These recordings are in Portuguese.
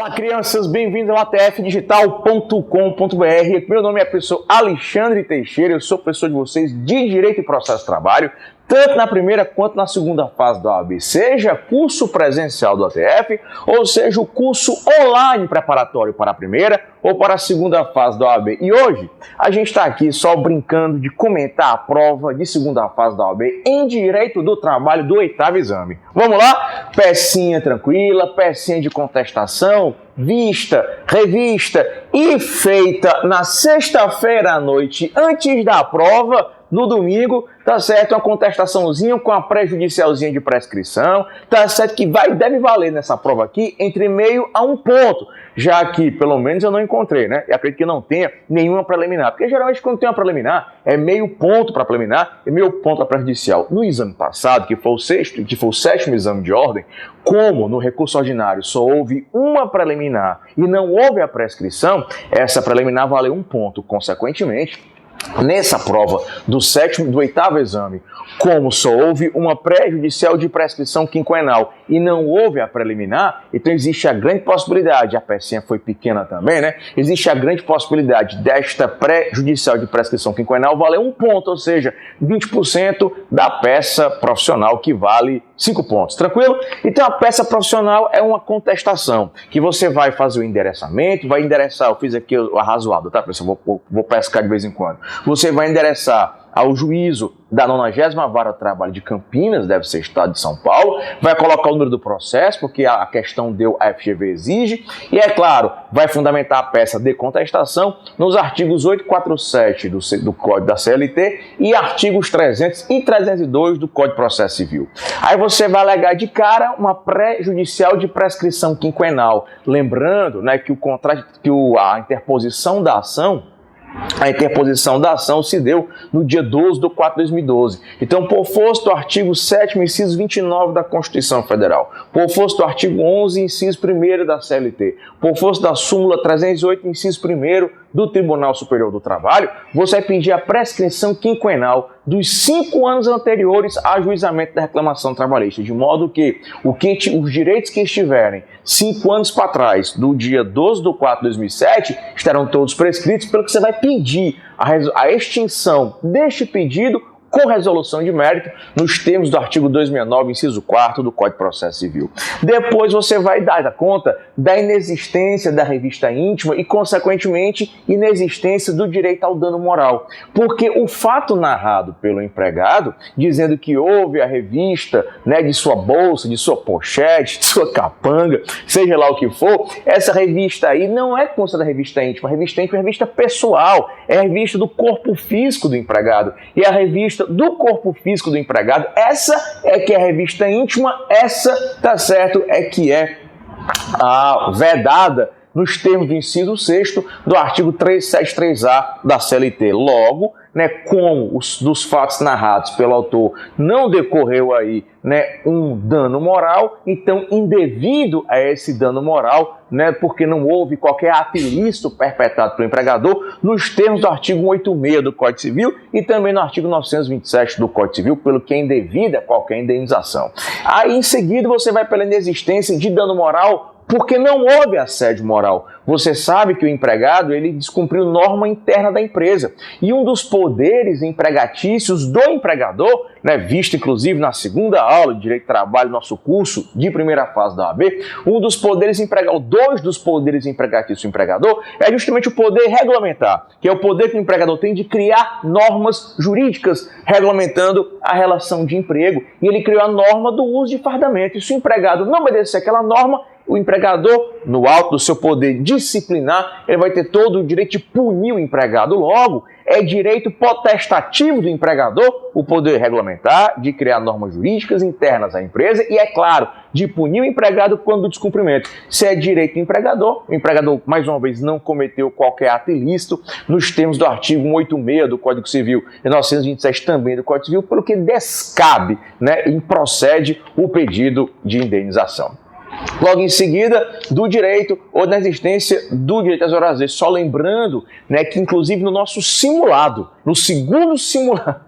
Fala, crianças, bem-vindos ao atfdigital.com.br. Meu nome é professor Alexandre Teixeira, eu sou professor de vocês de Direito e Processo de Trabalho, tanto na primeira quanto na segunda fase da OAB, seja curso presencial do ATF, ou seja o curso online preparatório para a primeira ou para a segunda fase da OAB. E hoje a gente está aqui só brincando de comentar a prova de segunda fase da OAB em Direito do Trabalho do 8º exame. Vamos lá? Pecinha tranquila, pecinha de contestação, vista, revista e feita na sexta-feira à noite antes da prova. No domingo, tá certo, uma contestaçãozinha com a prejudicialzinha de prescrição, tá certo que deve valer nessa prova aqui entre meio a 1 ponto, já que pelo menos eu não encontrei, né? Eu acredito que não tenha nenhuma preliminar, porque geralmente quando tem uma preliminar é meio ponto para preliminar e meio ponto para prejudicial. No exame passado, que foi o 7º exame de ordem, como no recurso ordinário só houve uma preliminar e não houve a prescrição, essa preliminar valeu 1 ponto, consequentemente. Nessa prova do 8º exame, como só houve uma prejudicial de prescrição quinquenal e não houve a preliminar, então existe a grande possibilidade, a pecinha foi pequena também, né? Existe a grande possibilidade desta prejudicial de prescrição quinquenal valer 1 ponto, ou seja, 20% da peça profissional que vale 5 pontos, tranquilo? Então a peça profissional é uma contestação, que você vai fazer o endereçamento, vai endereçar, eu fiz aqui o arrazoado, tá pessoal? Vou pescar de vez em quando. Você vai endereçar ao juízo da 90ª Vara do Trabalho de Campinas, deve ser Estado de São Paulo, vai colocar o número do processo, porque a questão deu, a FGV exige, e é claro, vai fundamentar a peça de contestação nos artigos 847 do Código da CLT e artigos 300 e 302 do Código de Processo Civil. Aí você vai alegar de cara uma prejudicial de prescrição quinquenal, lembrando, né, que a interposição da ação se deu no dia 12 de 4 de 2012. Então, por força do artigo 7º, inciso 29 da Constituição Federal, por força do artigo 11, inciso 1º da CLT, por força da súmula 308, inciso 1º do Tribunal Superior do Trabalho, você vai pedir a prescrição quinquenal dos 5 anos anteriores ao ajuizamento da reclamação trabalhista, de modo que os direitos que estiverem 5 anos para trás, do dia 12 de 4 de 2007, estarão todos prescritos, pelo que você vai pedir a extinção deste pedido com resolução de mérito, nos termos do artigo 269, inciso 4º do Código de Processo Civil. Depois você vai dar conta da inexistência da revista íntima e, consequentemente, inexistência do direito ao dano moral. Porque o fato narrado pelo empregado, dizendo que houve a revista, né, de sua bolsa, de sua pochete, de sua capanga, seja lá o que for, essa revista aí não é considerada revista íntima. A revista íntima é revista pessoal, é a revista do corpo físico do empregado. E a revista do corpo físico do empregado, essa é que é a revista íntima, essa, tá certo, é que é a vedada nos termos do inciso 6º do artigo 373-A da CLT. Logo, né, como dos fatos narrados pelo autor não decorreu aí, né, um dano moral, então indevido a esse dano moral, né, porque não houve qualquer ato ilícito perpetrado pelo empregador, nos termos do artigo 186 do Código Civil e também no artigo 927 do Código Civil, pelo que é indevida qualquer indenização. Aí em seguida você vai pela inexistência de dano moral porque não houve assédio moral. Você sabe que o empregado ele descumpriu norma interna da empresa. E um dos poderes empregatícios do empregador, né, visto inclusive na segunda aula de Direito do Trabalho, nosso curso de primeira fase da OAB, dois dos poderes empregatícios do empregador é justamente o poder regulamentar, que é o poder que o empregador tem de criar normas jurídicas regulamentando a relação de emprego. E ele criou a norma do uso de fardamento. E se o empregado não obedecer aquela norma, o empregador, no alto do seu poder disciplinar, ele vai ter todo o direito de punir o empregado. Logo, é direito potestativo do empregador o poder regulamentar, de criar normas jurídicas internas à empresa e, é claro, de punir o empregado quando do descumprimento. Se é direito do empregador, o empregador, mais uma vez, não cometeu qualquer ato ilícito nos termos do artigo 186 do Código Civil e 927 também do Código Civil, pelo que descabe, né, e procede o pedido de indenização. Logo em seguida, do direito ou da existência do direito às horas extras. Só lembrando, né, que inclusive no nosso simulado, no segundo simulado,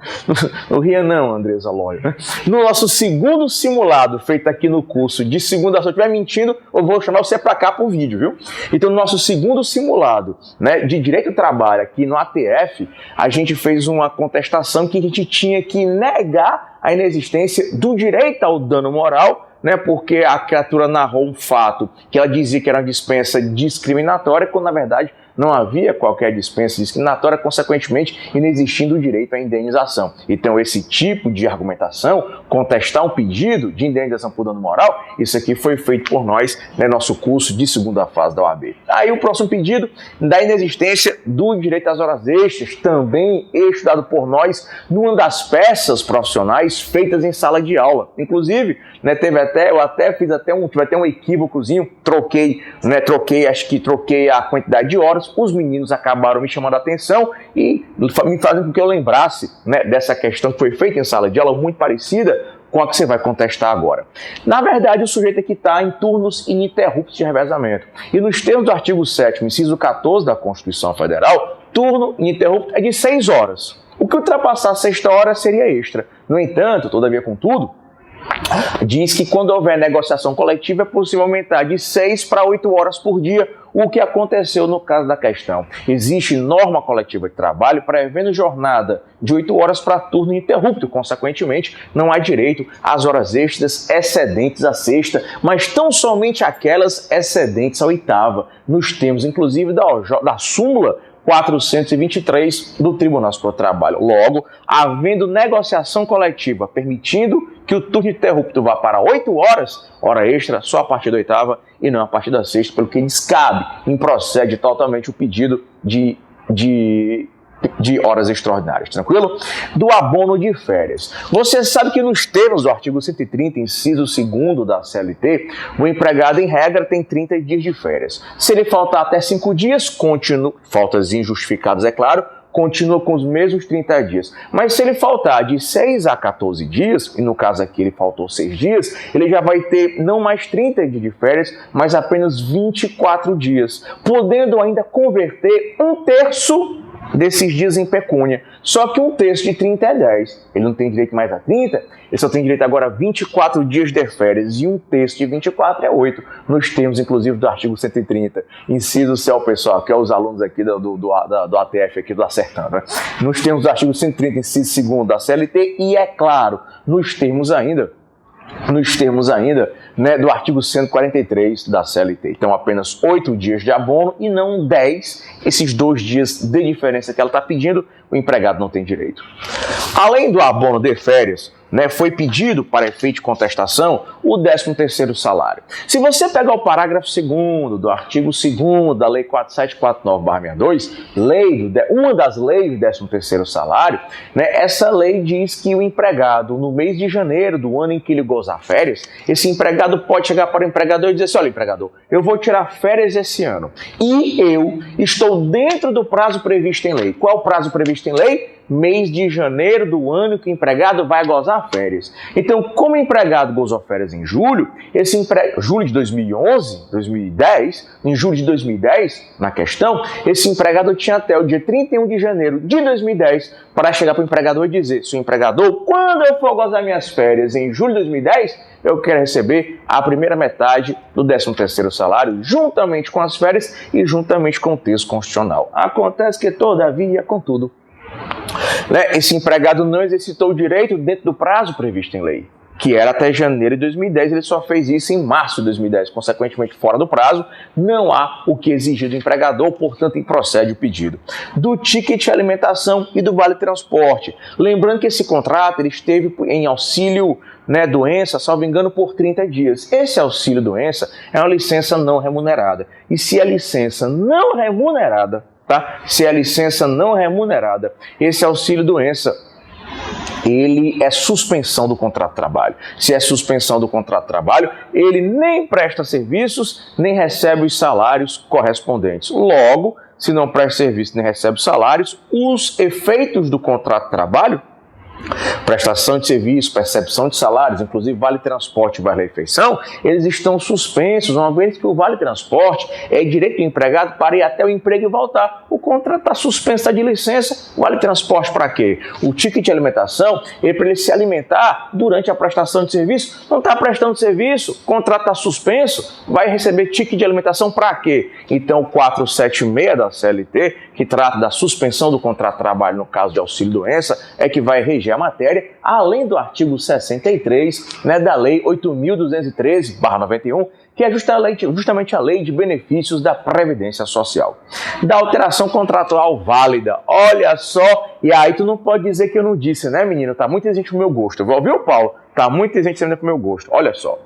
não ria não, Andresa Lóio, né? No nosso segundo simulado, feito aqui no curso de segunda, se eu estiver mentindo, eu vou chamar você para cá para o vídeo, viu? Então, no nosso segundo simulado, né, de direito do trabalho aqui no ATF, a gente fez uma contestação que a gente tinha que negar a inexistência do direito ao dano moral, né, porque a criatura narrou um fato que ela dizia que era uma dispensa discriminatória, quando na verdade não havia qualquer dispensa discriminatória, consequentemente inexistindo o direito à indenização. Então esse tipo de argumentação, contestar um pedido de indenização por dano moral, isso aqui foi feito por nós no nosso curso de segunda fase da OAB. Aí o próximo pedido da inexistência do direito às horas extras, também estudado por nós numa das peças profissionais feitas em sala de aula. Inclusive, né, tive até um equívocozinho, troquei a quantidade de horas, os meninos acabaram me chamando a atenção e me fazendo com que eu lembrasse, né, dessa questão que foi feita em sala de aula, muito parecida com a que você vai contestar agora. Na verdade, o sujeito aqui está em turnos ininterruptos de revezamento. E nos termos do artigo 7º, inciso 14 da Constituição Federal, turno ininterrupto é de 6 horas. O que ultrapassar a 6ª hora seria extra. No entanto, todavia, contudo, diz que quando houver negociação coletiva é possível aumentar de 6 para 8 horas por dia, o que aconteceu no caso da questão. Existe norma coletiva de trabalho prevendo jornada de 8 horas para turno ininterrupto, consequentemente não há direito às horas extras excedentes à sexta, mas tão somente aquelas excedentes à 8ª, nos termos inclusive da súmula 423 do Tribunal Superior do Trabalho. Logo, havendo negociação coletiva permitindo que o turno ininterrupto vá para 8 horas, hora extra só a partir da 8ª e não a partir da 6ª, pelo que descabe, improcede totalmente o pedido de horas extraordinárias, tranquilo? Do abono de férias. Você sabe que nos termos do artigo 130, inciso 2º da CLT, o empregado, em regra, tem 30 dias de férias. Se ele faltar até 5 dias, faltas injustificadas, é claro, continua com os mesmos 30 dias. Mas se ele faltar de 6 a 14 dias, e no caso aqui ele faltou 6 dias, ele já vai ter não mais 30 dias de férias, mas apenas 24 dias, podendo ainda converter 1/3 desses dias em pecúnia. Só que 1/3 de 30 é 10. Ele não tem direito mais a 30, ele só tem direito agora a 24 dias de férias, e 1/3 de 24 é 8, nos termos inclusive do artigo 130. Inciso C, pessoal, que é os alunos aqui do ATF, aqui do Acertando, né? Nos termos do artigo 130, inciso 2º da CLT, e é claro, nos termos ainda, né, do artigo 143 da CLT. Então, apenas 8 dias de abono e não 10, esses 2 dias de diferença que ela está pedindo, o empregado não tem direito. Além do abono de férias, né, foi pedido para efeito de contestação o 13º salário. Se você pegar o parágrafo 2º do artigo 2º da Lei 4749/62, uma das leis do 13º salário, né, essa lei diz que o empregado, no mês de janeiro do ano em que ele gozar férias, esse empregado pode chegar para o empregador e dizer assim: olha, empregador, eu vou tirar férias esse ano e eu estou dentro do prazo previsto em lei. Qual é o prazo previsto em lei? Mês de janeiro do ano que o empregado vai gozar férias. Então, como o empregado gozou férias em julho, julho de 2011, 2010, em julho de 2010, na questão, esse empregado tinha até o dia 31 de janeiro de 2010 para chegar para o empregador e dizer: seu empregador, quando eu for gozar minhas férias em julho de 2010, eu quero receber a primeira metade do 13º salário, juntamente com as férias e juntamente com o texto constitucional. Acontece que, todavia, contudo, esse empregado não exercitou o direito dentro do prazo previsto em lei, que era até janeiro de 2010, ele só fez isso em março de 2010, consequentemente fora do prazo, não há o que exigir do empregador, portanto improcede o pedido. Do ticket de alimentação e do vale transporte. Lembrando que esse contrato ele esteve em auxílio, né, doença, salvo engano, por 30 dias. Esse auxílio doença é uma licença não remunerada. E se a licença não remunerada, se a licença não remunerada, esse auxílio doença, ele é suspensão do contrato de trabalho. Se é suspensão do contrato de trabalho, ele nem presta serviços, nem recebe os salários correspondentes. Logo, se não presta serviço nem recebe salários, os efeitos do contrato de trabalho prestação de serviço, percepção de salários, inclusive vale transporte e vale refeição, eles estão suspensos, uma vez que o vale transporte é direito do empregado para ir até o emprego e voltar. O contrato está suspenso, está de licença, vale transporte para quê? O ticket de alimentação é para ele se alimentar durante a prestação de serviço, não está prestando serviço, o contrato está suspenso, vai receber ticket de alimentação para quê? Então, o 476 da CLT, que trata da suspensão do contrato de trabalho no caso de auxílio-doença, é que vai reger a matéria, além do artigo 63, né, da Lei 8.213/91, que é justamente a lei de benefícios da Previdência Social. Da alteração contratual válida, olha só, e aí tu não pode dizer que eu não disse, né, menino? Tá muito exigente pro meu gosto, viu, Paulo? Tá muito exigente ainda pro meu gosto, olha só.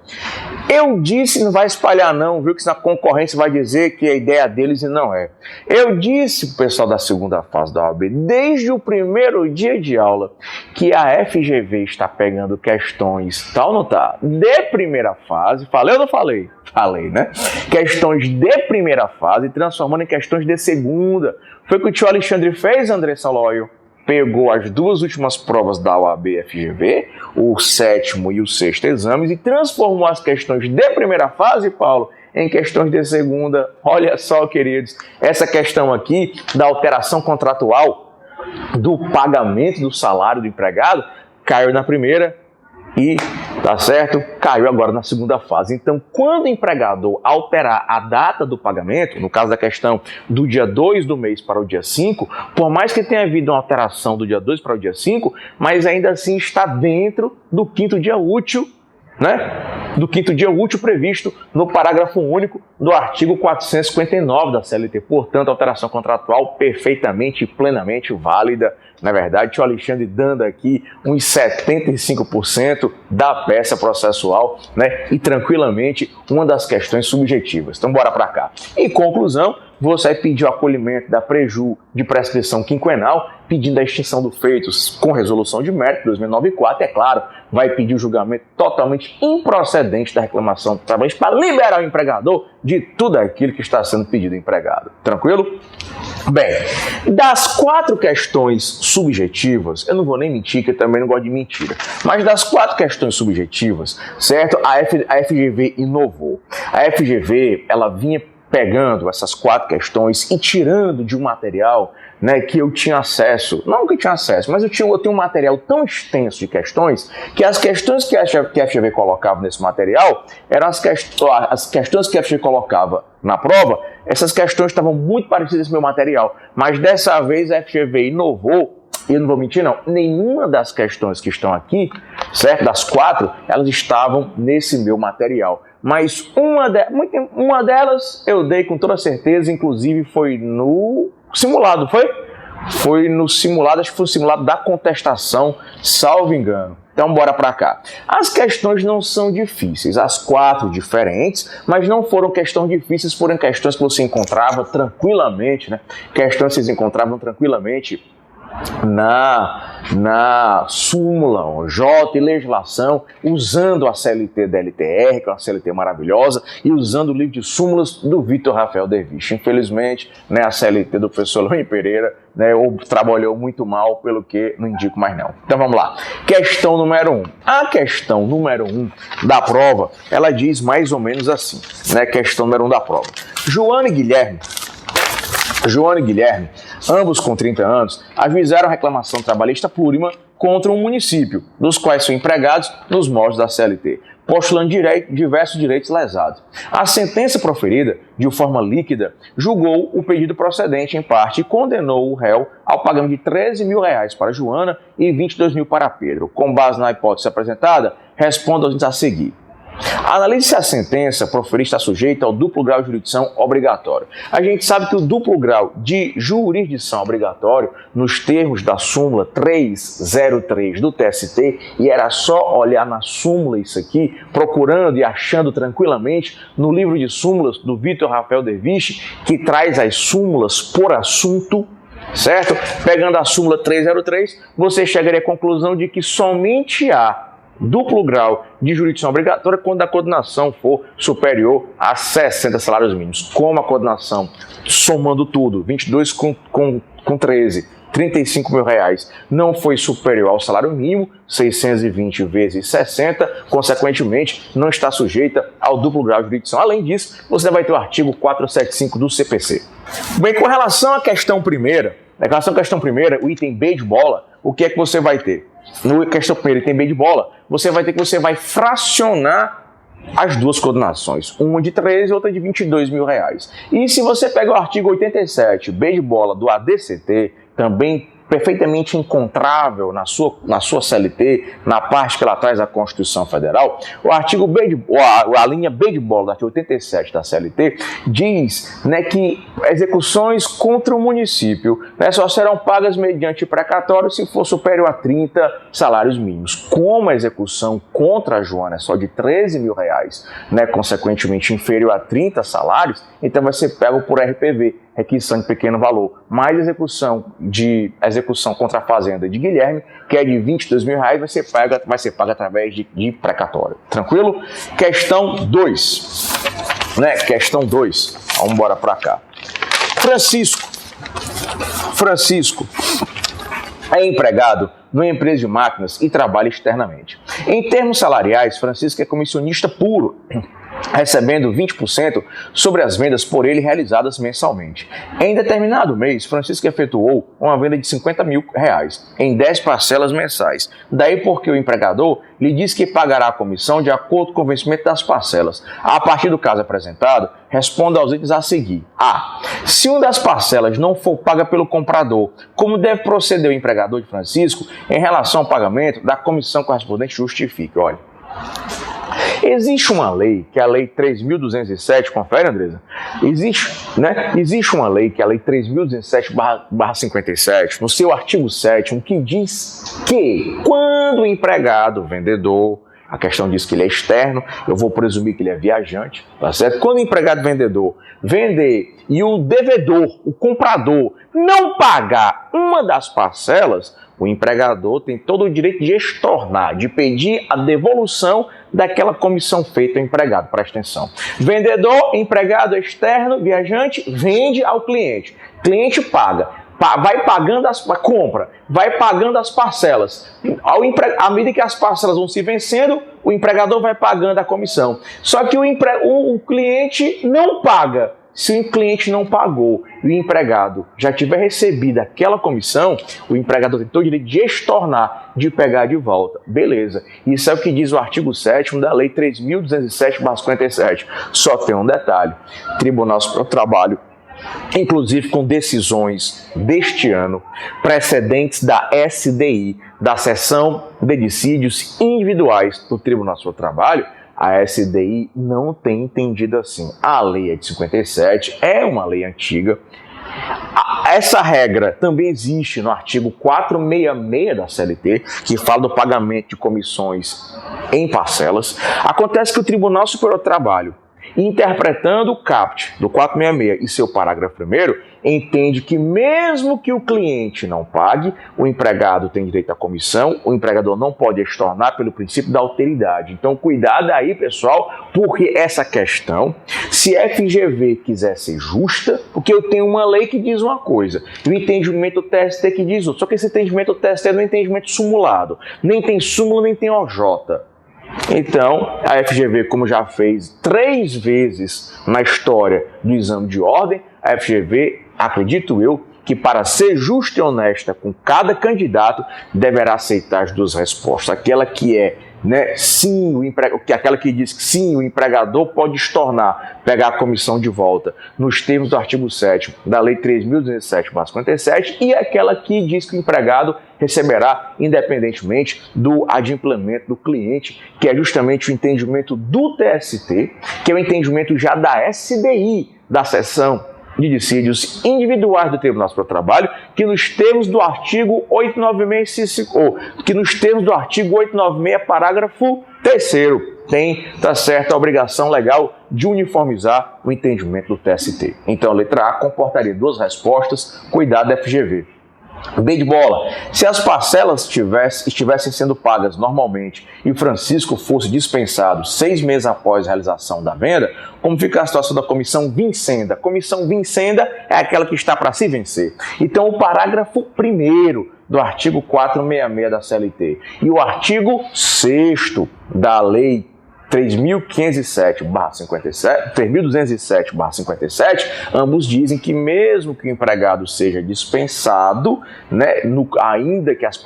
Eu disse, não vai espalhar não, viu, que a concorrência vai dizer que é a ideia deles e não é. Eu disse pro pessoal da segunda fase da OAB, desde o primeiro dia de aula, que a FGV está pegando questões, tal ou não tá, de primeira fase, falei ou não falei? Falei, né? Questões de primeira fase, transformando em questões de segunda. Foi o que o tio Alexandre fez, Andressa Loyo. Pegou as duas últimas provas da OAB FGV, o 7º e o 6º exames, e transformou as questões de primeira fase, Paulo, em questões de segunda. Olha só, queridos, essa questão aqui da alteração contratual do pagamento do salário do empregado caiu na primeira e, tá certo, caiu agora na segunda fase. Então, quando o empregador alterar a data do pagamento, no caso da questão do dia 2 do mês para o dia 5, por mais que tenha havido uma alteração do dia 2 para o dia 5, mas ainda assim está dentro do quinto dia útil, né? Do quinto dia útil previsto no parágrafo único do artigo 459 da CLT. Portanto, a alteração contratual perfeitamente e plenamente válida. Na verdade, o Alexandre dando aqui uns 75% da peça processual, né? E tranquilamente uma das questões subjetivas. Então, bora para cá. Em conclusão, você pediu o acolhimento da preju de prescrição quinquenal, pedindo a extinção do feitos com resolução de mérito 2094, é claro, vai pedir o julgamento totalmente improcedente da reclamação do trabalhista para liberar o empregador de tudo aquilo que está sendo pedido ao empregado. Tranquilo? Bem, das 4 questões subjetivas, eu não vou nem mentir, que eu também não gosto de mentira, mas das 4 questões subjetivas, certo? A FGV inovou. A FGV, ela vinha pegando essas 4 questões e tirando de um material, né, que eu tinha acesso, não que eu tinha acesso, mas eu tenho um material tão extenso de questões, que as questões que a FGV colocava nesse material eram as questões que a FGV colocava na prova, essas questões estavam muito parecidas com o meu material, mas dessa vez a FGV inovou. Eu não vou mentir, não. Nenhuma das questões que estão aqui, certo? Das 4, elas estavam nesse meu material. Mas uma delas eu dei com toda certeza, inclusive foi no simulado, foi? Foi no simulado, acho que foi o simulado da contestação, salvo engano. Então, bora para cá. As questões não são difíceis, as 4 diferentes, mas não foram questões difíceis, foram questões que você encontrava tranquilamente, né? Questões que vocês encontravam tranquilamente na súmula J e legislação, usando a CLT da LTR, que é uma CLT maravilhosa, e usando o livro de súmulas do Vitor Rafael Derviche. Infelizmente, né, a CLT do professor Leônio Pereira, né, trabalhou muito mal, pelo que não indico mais não. Então vamos lá. Questão número 1. A questão número 1 da prova, ela diz mais ou menos assim, né? Questão número 1 da prova. Joana e Guilherme, ambos com 30 anos, ajuizaram a reclamação trabalhista plurima contra um município, dos quais são empregados nos moldes da CLT, postulando diversos direitos lesados. A sentença proferida, de forma líquida, julgou o pedido procedente em parte e condenou o réu ao pagamento de R$13 mil para Joana e R$22 mil para Pedro. Com base na hipótese apresentada, respondo aos itens a seguir. Analise se a sentença proferida está sujeita ao duplo grau de jurisdição obrigatório. A gente sabe que o duplo grau de jurisdição obrigatório, nos termos da súmula 303 do TST, e era só olhar na súmula isso aqui, procurando e achando tranquilamente no livro de súmulas do Vitor Rafael Derviche, que traz as súmulas por assunto, certo? Pegando a súmula 303, você chegaria à conclusão de que somente há duplo grau de jurisdição obrigatória quando a condenação for superior a 60 salários mínimos. Como a condenação, somando tudo, 22 com 13, 35 mil reais não foi superior ao salário mínimo, 620 vezes 60, consequentemente, não está sujeita ao duplo grau de jurisdição. Além disso, você vai ter o artigo 475 do CPC. Bem, com relação à questão primeira, o item B de bola, o que é que você vai ter? No questão primeira, item B de bola, você vai ter que você vai fracionar as duas condenações, uma de 13 e outra de 22 mil reais. E se você pega o artigo 87, B de bola do ADCT, também perfeitamente encontrável na sua CLT, na parte que ela traz da Constituição Federal, o artigo a linha B de bola do artigo 87 da CLT diz, né, que execuções contra o município, né, só serão pagas mediante precatório se for superior a 30 salários mínimos. Como a execução contra a Joana é só de 13 mil reais, né, consequentemente inferior a 30 salários, então vai ser pego por RPV, requisição de pequeno valor, mais execução contra a fazenda de Guilherme, que é de 22 mil reais, vai ser paga através de precatório. Tranquilo? Questão 2. Né? Questão 2. Vamos embora para cá. Francisco é empregado numa empresa de máquinas e trabalha externamente. Em termos salariais, Francisco é comissionista puro, recebendo 20% sobre as vendas por ele realizadas mensalmente. Em determinado mês, Francisco efetuou uma venda de 50 mil reais em 10 parcelas mensais. Daí porque o empregador lhe diz que pagará a comissão de acordo com o vencimento das parcelas. A partir do caso apresentado, responda aos itens a seguir. A. Se uma das parcelas não for paga pelo comprador, como deve proceder o empregador de Francisco em relação ao pagamento da comissão correspondente, justifique. Olha, existe uma lei, que é a Lei 3.207, confere, Andresa? Existe uma lei, que é a Lei 3.207/57, no seu artigo 7º, que diz que quando o empregado, vendedor, a questão diz que ele é externo, eu vou presumir que ele é viajante, tá certo? Quando o empregado vendedor vender e o devedor, o comprador, não pagar uma das parcelas, o empregador tem todo o direito de estornar, de pedir a devolução daquela comissão feita ao empregado. Presta atenção. Vendedor, empregado externo, viajante, vende ao cliente. Cliente paga. Vai pagando compra, vai pagando as parcelas. À medida que as parcelas vão se vencendo, o empregador vai pagando a comissão. Só que o cliente não paga. Se o cliente não pagou e o empregado já tiver recebido aquela comissão, o empregador tem todo o direito de estornar, de pegar de volta. Beleza. Isso é o que diz o artigo 7º da Lei 3.207/57. Só tem um detalhe. Tribunal Superior do Trabalho, inclusive com decisões deste ano, precedentes da SDI, da Seção de Dissídios Individuais do Tribunal Superior do Trabalho, a SDI não tem entendido assim. A lei é de 57, é uma lei antiga. Essa regra também existe no artigo 466 da CLT, que fala do pagamento de comissões em parcelas. Acontece que o Tribunal Superior do Trabalho, interpretando o caput do 466 e seu parágrafo 1º, entende que mesmo que o cliente não pague, o empregado tem direito à comissão, o empregador não pode estornar pelo princípio da alteridade. Então, cuidado aí, pessoal, porque essa questão, se a FGV quiser ser justa, porque eu tenho uma lei que diz uma coisa, e o entendimento do TST que diz outra, só que esse entendimento do TST não é um entendimento sumulado, nem tem súmula, nem tem OJ. Então, a FGV, como já fez 3 vezes na história do exame de ordem, a FGV, acredito eu, que para ser justa e honesta com cada candidato, deverá aceitar as duas respostas. Aquela que é, né, sim, aquela que diz que sim, o empregador pode estornar, pegar a comissão de volta, nos termos do artigo 7º da Lei 3.207/57, e aquela que diz que o empregado receberá independentemente do adimplemento do cliente, que é justamente o entendimento do TST, que é o entendimento já da SDI, da Seção de Dissídios Individuais do Tribunal Superior do Trabalho, que nos termos do artigo 896, parágrafo 3º, tem, tá certo, a obrigação legal de uniformizar o entendimento do TST. Então, a letra A comportaria 2 respostas, cuidado FGV. B de bola. Se as parcelas estivessem sendo pagas normalmente e Francisco fosse dispensado 6 meses após a realização da venda, como fica a situação da comissão vincenda? Comissão vincenda é aquela que está para se vencer. Então, o parágrafo 1º do artigo 466 da CLT e o artigo 6º da Lei 3.207/57, ambos dizem que mesmo que o empregado seja dispensado, né, ainda que as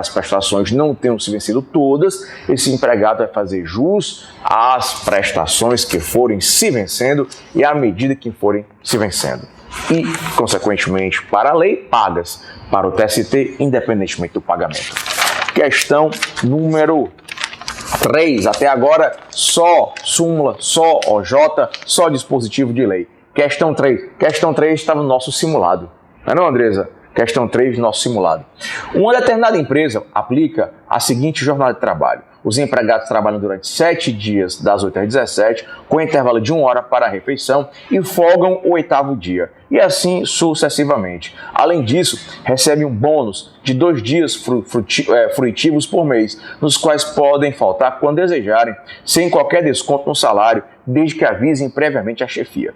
prestações não tenham se vencido todas, esse empregado vai fazer jus às prestações que forem se vencendo e à medida que forem se vencendo. E, consequentemente, para a lei, pagas para o TST, independentemente do pagamento. Questão número 3, até agora só súmula, só OJ, só dispositivo de lei. Questão 3 está no nosso simulado. Não é, Andresa? Questão 3 do nosso simulado. Uma determinada empresa aplica a seguinte jornada de trabalho. Os empregados trabalham durante 7 dias, das 8 às 17, com intervalo de 1 hora para a refeição e folgam o 8º dia, e assim sucessivamente. Além disso, recebem um bônus de 2 dias fruitivos por mês, nos quais podem faltar quando desejarem, sem qualquer desconto no salário, desde que avisem previamente a chefia.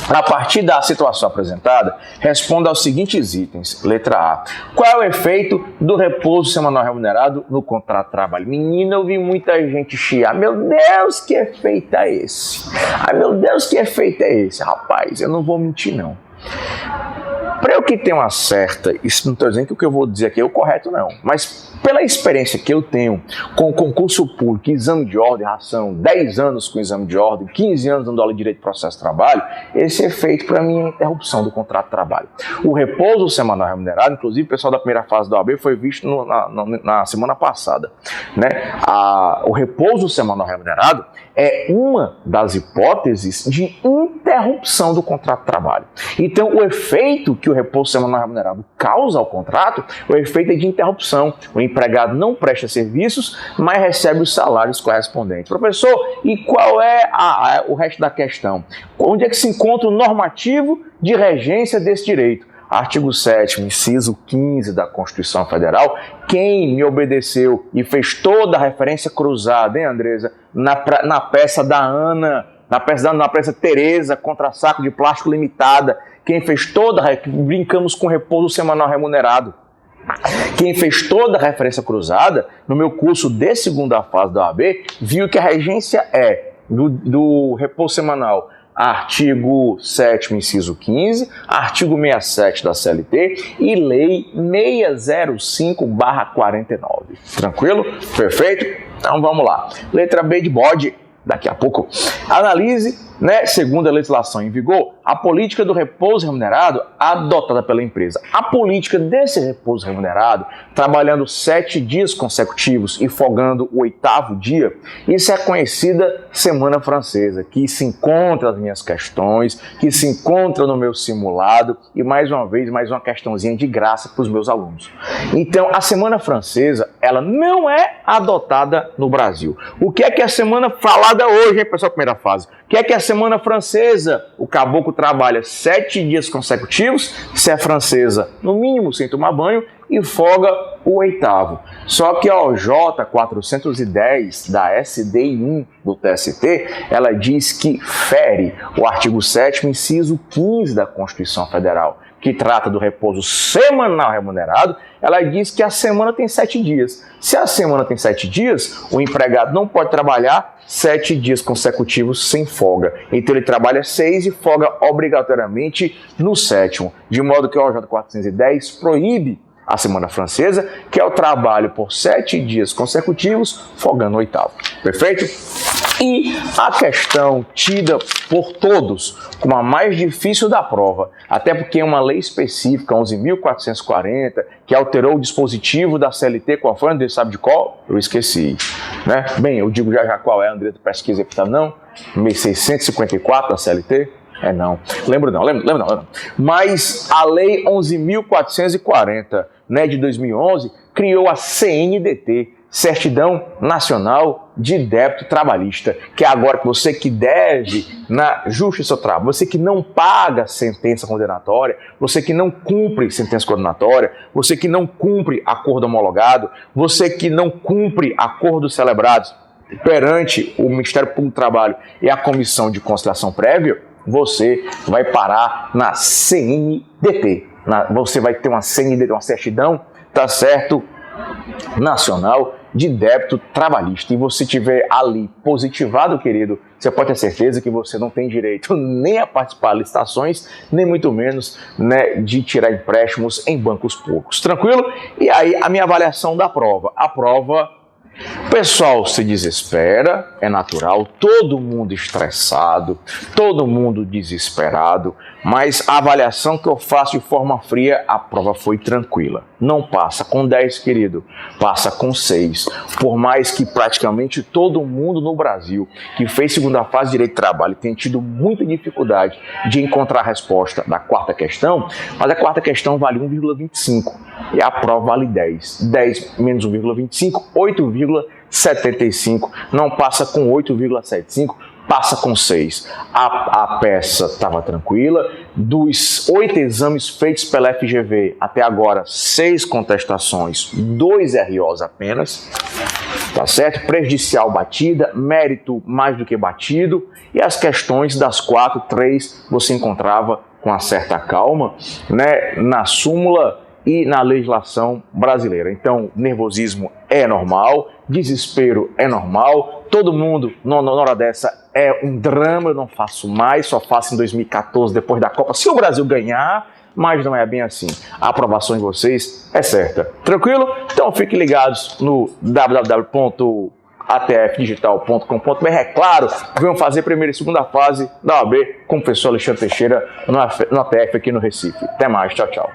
A partir da situação apresentada, responda aos seguintes itens. Letra A. Qual é o efeito do repouso semanal remunerado no contrato de trabalho? Menina, eu vi muita gente chiar. Meu Deus, que efeito é esse? Ai, meu Deus, que efeito é esse? Rapaz, eu não vou mentir, não. Para eu que tenho uma certa, isso não estou dizendo que o que eu vou dizer aqui é o correto, não, mas pela experiência que eu tenho com concurso público, exame de ordem, ração, 10 anos com exame de ordem, 15 anos dando aula de direito de processo de trabalho, esse efeito para mim é a interrupção do contrato de trabalho. O repouso semanal remunerado, inclusive o pessoal da primeira fase da OAB foi visto na semana passada, né? O repouso semanal remunerado é uma das hipóteses de interrupção do contrato de trabalho. Então, o efeito que o repouso semanal remunerado causa ao contrato, o efeito é de interrupção. O empregado não presta serviços, mas recebe os salários correspondentes. Professor, e qual é o resto da questão? Onde é que se encontra o normativo de regência desse direito? Artigo 7º, inciso 15 da Constituição Federal. Quem me obedeceu e fez toda a referência cruzada, hein, Andresa? Na peça da Ana, na peça Tereza contra saco de plástico limitada. Quem fez brincamos com repouso semanal remunerado. Quem fez toda a referência cruzada, no meu curso de segunda fase da OAB, viu que a regência é do repouso semanal, artigo 7º, inciso 15, artigo 67 da CLT e lei 605/49. Tranquilo? Perfeito? Então vamos lá. Letra B de bode, daqui a pouco. Analise, segundo a legislação em vigor, a política do repouso remunerado adotada pela empresa. A política desse repouso remunerado, trabalhando 7 dias consecutivos e folgando o 8º dia, isso é conhecida Semana Francesa, que se encontra nas minhas questões, que se encontra no meu simulado e, mais uma vez, mais uma questãozinha de graça para os meus alunos. Então, a Semana Francesa, ela não é adotada no Brasil. O que é a Semana falada hoje, hein, pessoal, primeira fase? O que é a Semana Francesa? O caboclo trabalha 7 dias consecutivos, se é francesa, no mínimo sem tomar banho, e folga o 8º. Só que a OJ 410 da SDI1 do TST, ela diz que fere o artigo 7º, inciso 15 da Constituição Federal, que trata do repouso semanal remunerado. Ela diz que a semana tem 7 dias. Se a semana tem 7 dias, o empregado não pode trabalhar 7 dias consecutivos sem folga. Então ele trabalha 6 e folga obrigatoriamente no 7º. De modo que a OJ 410 proíbe a Semana Francesa, que é o trabalho por 7 dias consecutivos, folgando o 8º. Perfeito? E a questão tida por todos como a mais difícil da prova, até porque é uma lei específica, 11.440, que alterou o dispositivo da CLT. Qual foi, André? Sabe de qual? Eu esqueci. Bem, eu digo já qual é, André, pesquisa aí, não? 1654 da CLT? Não. Lembro não. Mas a lei 11.440, de 2011, criou a CNDT, Certidão Nacional de Débito Trabalhista, que é agora que você que deve na Justiça do Trabalho, você que não paga sentença condenatória, você que não cumpre sentença condenatória, você que não cumpre acordo homologado, você que não cumpre acordos celebrados perante o Ministério Público do Trabalho e a Comissão de Conciliação Prévia, você vai parar na CNDT. Você vai ter uma CNDT, uma certidão, tá certo, Nacional de Débito Trabalhista. E você tiver ali positivado, querido, você pode ter certeza que você não tem direito nem a participar de licitações, nem muito menos, né, de tirar empréstimos em bancos públicos. Tranquilo? E aí a minha avaliação da prova. A prova, o pessoal se desespera, é natural, todo mundo estressado, todo mundo desesperado, mas a avaliação que eu faço de forma fria, a prova foi tranquila. Não passa com 10, querido, passa com 6. Por mais que praticamente todo mundo no Brasil que fez segunda fase de Direito do Trabalho tenha tido muita dificuldade de encontrar a resposta da quarta questão, mas a quarta questão vale 1,25 e a prova vale 10. 10 menos 1,25, 8,75. Não passa com 8,75. Passa com 6. A peça estava tranquila. Dos 8 exames feitos pela FGV, até agora 6 contestações, 2 ROs apenas. Tá certo? Prejudicial batida, mérito mais do que batido. E as questões das 4, 3 você encontrava com uma certa calma, né, na súmula e na legislação brasileira. Então, nervosismo é normal, desespero é normal, todo mundo, na hora dessa, é um drama, eu não faço mais, só faço em 2014, depois da Copa, se o Brasil ganhar, mas não é bem assim. A aprovação de vocês é certa. Tranquilo? Então, fiquem ligados no www.atfdigital.com.br. É claro, venham fazer primeira e segunda fase da OAB com o professor Alexandre Teixeira no ATF aqui no Recife. Até mais, tchau, tchau.